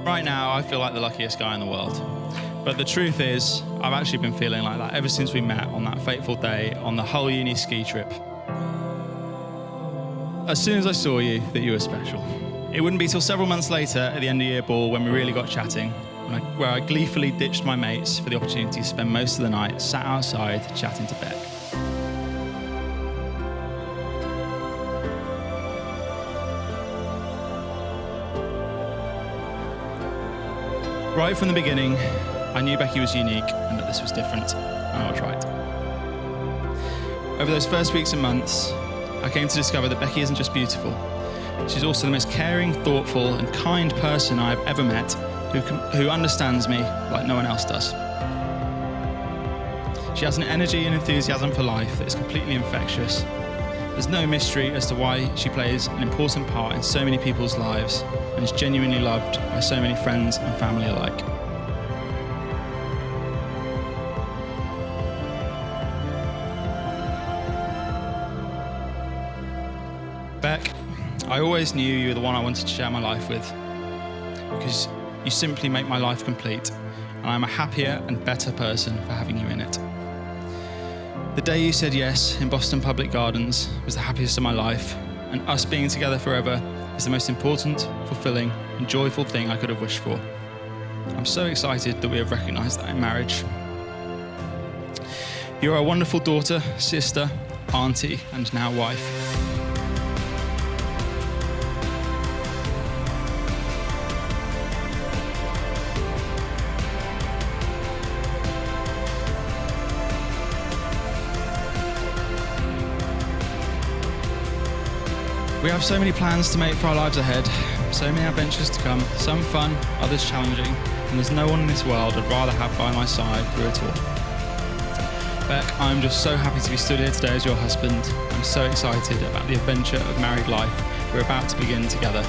Right now, I feel like the luckiest guy in the world. But the truth is, I've actually been feeling like that ever since we met on that fateful day on the whole uni ski trip. As soon as I saw you, that you were special. It wouldn't be till several months later at the end of year ball when we really got chatting, where I gleefully ditched my mates for the opportunity to spend most of the night sat outside chatting to Beck. Right from the beginning, I knew Becky was unique and that this was different, and I was right. Over those first weeks and months, I came to discover that Becky isn't just beautiful. She's also the most caring, thoughtful, and kind person I've ever met who understands me like no one else does. She has an energy and enthusiasm for life that is completely infectious. There's no mystery as to why she plays an important part in so many people's lives and is genuinely loved by so many friends and family alike. Beck, I always knew you were the one I wanted to share my life with because you simply make my life complete, and I'm a happier and better person for having you in it. The day you said yes in Boston Public Gardens was the happiest of my life, and us being together forever is the most important, fulfilling, and joyful thing I could have wished for. I'm so excited that we have recognised that in marriage. You're a wonderful daughter, sister, auntie, and now wife. We have so many plans to make for our lives ahead, so many adventures to come, some fun, others challenging, and there's no one in this world I'd rather have by my side through it all. Beck, I'm just so happy to be stood here today as your husband. I'm so excited about the adventure of married life we're about to begin together.